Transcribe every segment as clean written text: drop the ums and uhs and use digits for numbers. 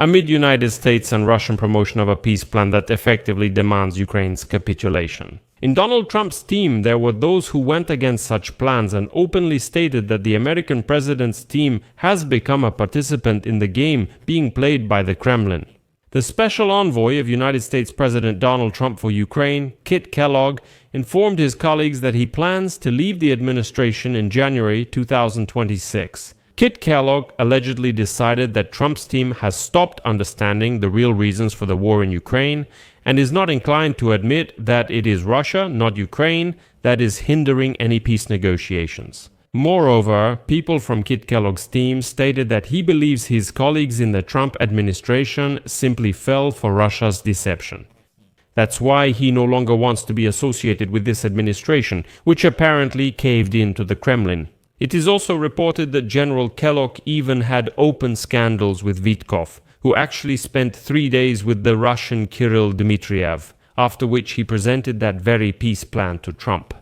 amid United States and Russian promotion of a peace plan that effectively demands Ukraine's capitulation. In Donald Trump's team, there were those who went against such plans and openly stated that the American president's team has become a participant in the game being played by the Kremlin. The special envoy of United States President Donald Trump for Ukraine, Kit Kellogg, informed his colleagues that he plans to leave the administration in January 2026. Kit Kellogg allegedly decided that Trump's team has stopped understanding the real reasons for the war in Ukraine and is not inclined to admit that it is Russia, not Ukraine, that is hindering any peace negotiations. Moreover, people from Kit Kellogg's team stated that he believes his colleagues in the Trump administration simply fell for Russia's deception. That's why he no longer wants to be associated with this administration, which apparently caved in to the Kremlin. It is also reported that General Kellogg even had open scandals with Vitkov, who actually spent 3 days with the Russian Kirill Dmitriev, after which he presented that very peace plan to Trump.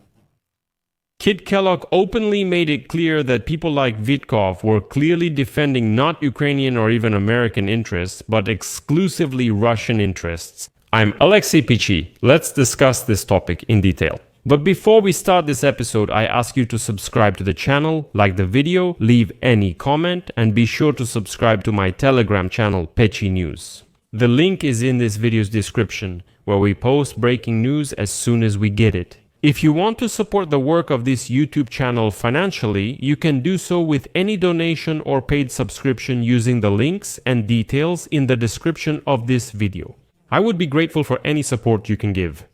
Kit Kellogg openly made it clear that people like Vitkov were clearly defending not Ukrainian or even American interests, but exclusively Russian interests. I'm Alexei Pechiy. Let's discuss this topic in detail. But before we start this episode, I ask you to subscribe to the channel, like the video, leave any comment, and be sure to subscribe to my Telegram channel, Pechiy News. The link is in this video's description, where we post breaking news as soon as we get it. If you want to support the work of this YouTube channel financially, you can do so with any donation or paid subscription using the links and details in the description of this video. I would be grateful for any support you can give.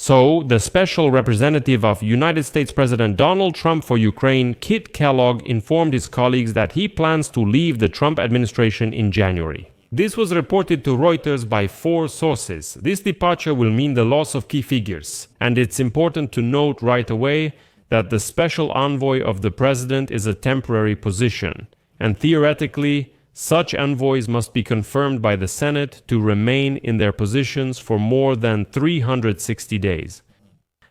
So, the special representative of United States President Donald Trump for Ukraine, Kit Kellogg, informed his colleagues that he plans to leave the Trump administration in January. This was reported to Reuters by 4 sources. This departure will mean the loss of key figures, and it's important to note right away that the special envoy of the president is a temporary position, and theoretically, such envoys must be confirmed by the Senate to remain in their positions for more than 360 days.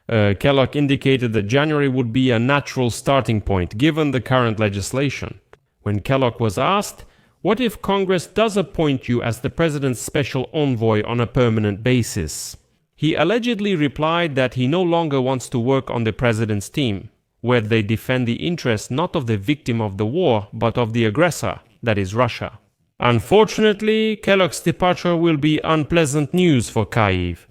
Kellogg indicated that January would be a natural starting point given the current legislation. When Kellogg was asked, "What if Congress does appoint you as the president's special envoy on a permanent basis?" he allegedly replied that he no longer wants to work on the president's team, where they defend the interests not of the victim of the war, but of the aggressor, that is Russia. Unfortunately, Kellogg's departure will be unpleasant news for Kyiv.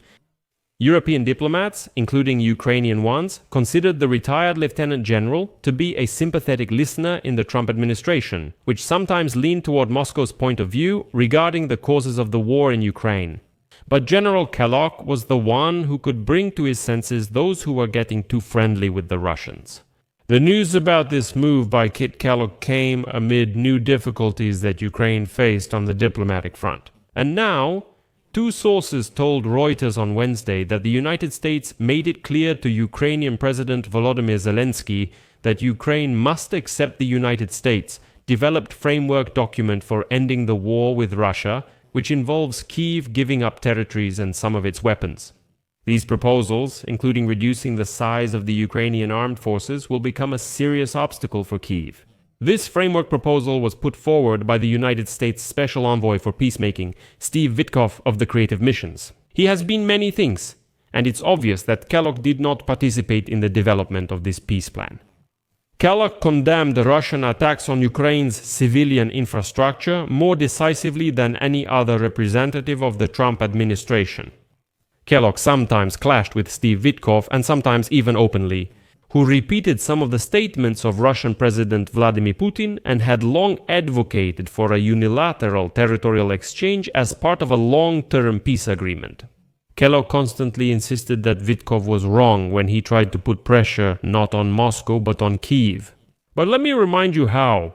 European diplomats, including Ukrainian ones, considered the retired lieutenant general to be a sympathetic listener in the Trump administration, which sometimes leaned toward Moscow's point of view regarding the causes of the war in Ukraine. But General Kellogg was the one who could bring to his senses those who were getting too friendly with the Russians. The news about this move by Kit Kellogg came amid new difficulties that Ukraine faced on the diplomatic front. And now, 2 sources told Reuters on Wednesday that the United States made it clear to Ukrainian President Volodymyr Zelensky that Ukraine must accept the United States' developed framework document for ending the war with Russia, which involves Kyiv giving up territories and some of its weapons. These proposals, including reducing the size of the Ukrainian armed forces, will become a serious obstacle for Kyiv. This framework proposal was put forward by the United States Special Envoy for Peacemaking, Steve Witkoff of the Creative Missions. He has been many things, and it's obvious that Kellogg did not participate in the development of this peace plan. Kellogg condemned the Russian attacks on Ukraine's civilian infrastructure more decisively than any other representative of the Trump administration. Kellogg sometimes clashed with Steve Witkoff, and sometimes even openly, who repeated some of the statements of Russian President Vladimir Putin and had long advocated for a unilateral territorial exchange as part of a long-term peace agreement. Kellogg constantly insisted that Witkoff was wrong when he tried to put pressure not on Moscow but on Kyiv. But let me remind you how.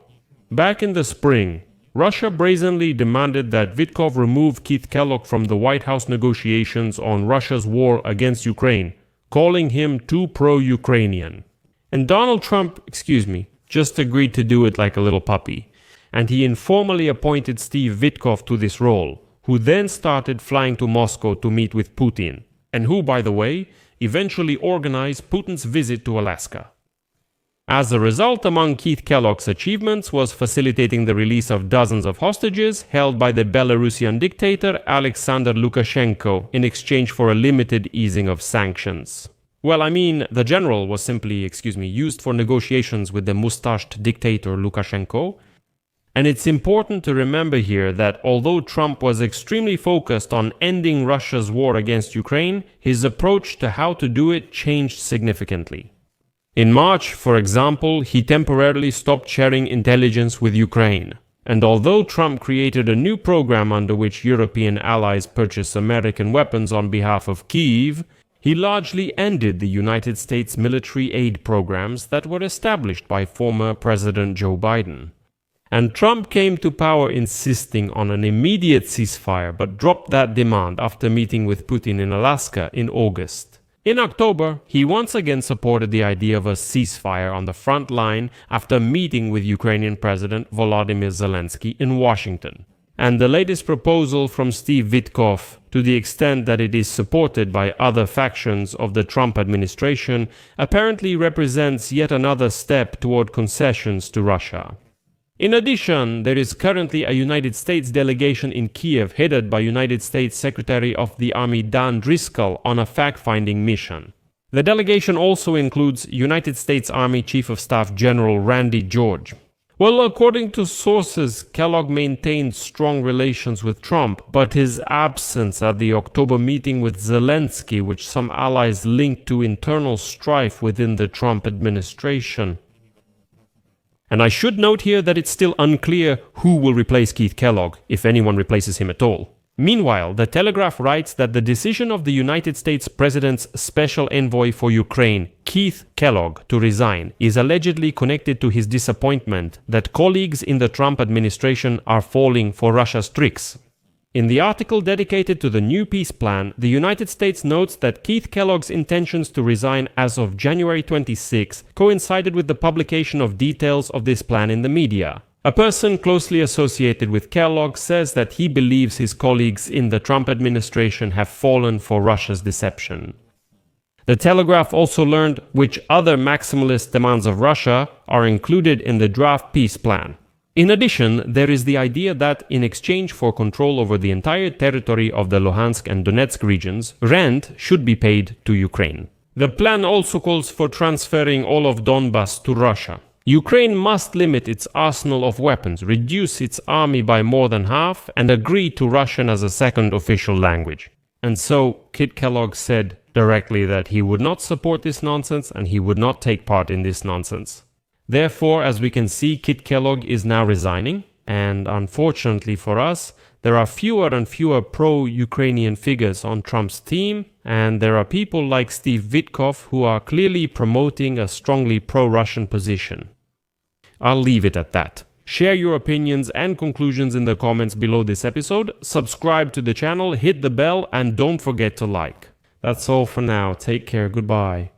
Back in the spring, Russia brazenly demanded that Witkoff remove Kit Kellogg from the White House negotiations on Russia's war against Ukraine, calling him too pro-Ukrainian. And Donald Trump, just agreed to do it like a little puppy. And he informally appointed Steve Witkoff to this role, who then started flying to Moscow to meet with Putin, and who, by the way, eventually organized Putin's visit to Alaska. As a result, among Keith Kellogg's achievements was facilitating the release of dozens of hostages held by the Belarusian dictator Alexander Lukashenko in exchange for a limited easing of sanctions. Well, I mean, the general was simply, used for negotiations with the mustached dictator Lukashenko. And it's important to remember here that although Trump was extremely focused on ending Russia's war against Ukraine, his approach to how to do it changed significantly. In March, for example, he temporarily stopped sharing intelligence with Ukraine. And although Trump created a new program under which European allies purchase American weapons on behalf of Kyiv, he largely ended the United States military aid programs that were established by former President Joe Biden. And Trump came to power insisting on an immediate ceasefire, but dropped that demand after meeting with Putin in Alaska in August. In October, he once again supported the idea of a ceasefire on the front line after meeting with Ukrainian President Volodymyr Zelensky in Washington. And the latest proposal from Steve Witkoff, to the extent that it is supported by other factions of the Trump administration, apparently represents yet another step toward concessions to Russia. In addition, there is currently a United States delegation in Kiev headed by United States Secretary of the Army Dan Driscoll on a fact-finding mission. The delegation also includes United States Army Chief of Staff General Randy George. Well, according to sources, Kellogg maintained strong relations with Trump, but his absence at the October meeting with Zelensky, which some allies linked to internal strife within the Trump administration. And I should note here that it's still unclear who will replace Keith Kellogg, if anyone replaces him at all. Meanwhile, The Telegraph writes that the decision of the United States President's Special Envoy for Ukraine, Keith Kellogg, to resign is allegedly connected to his disappointment that colleagues in the Trump administration are falling for Russia's tricks. In the article dedicated to the new peace plan, the United States notes that Keith Kellogg's intentions to resign as of January 26 coincided with the publication of details of this plan in the media. A person closely associated with Kellogg says that he believes his colleagues in the Trump administration have fallen for Russia's deception. The Telegraph also learned which other maximalist demands of Russia are included in the draft peace plan. In addition, there is the idea that, in exchange for control over the entire territory of the Luhansk and Donetsk regions, rent should be paid to Ukraine. The plan also calls for transferring all of Donbas to Russia. Ukraine must limit its arsenal of weapons, reduce its army by more than half, and agree to Russian as a second official language. And so, Kit Kellogg said directly that he would not support this nonsense and he would not take part in this nonsense. Therefore, as we can see, Kit Kellogg is now resigning, and unfortunately for us, there are fewer and fewer pro-Ukrainian figures on Trump's team, and there are people like Steve Witkoff who are clearly promoting a strongly pro-Russian position. I'll leave it at that. Share your opinions and conclusions in the comments below this episode, subscribe to the channel, hit the bell, and don't forget to like. That's all for now. Take care. Goodbye.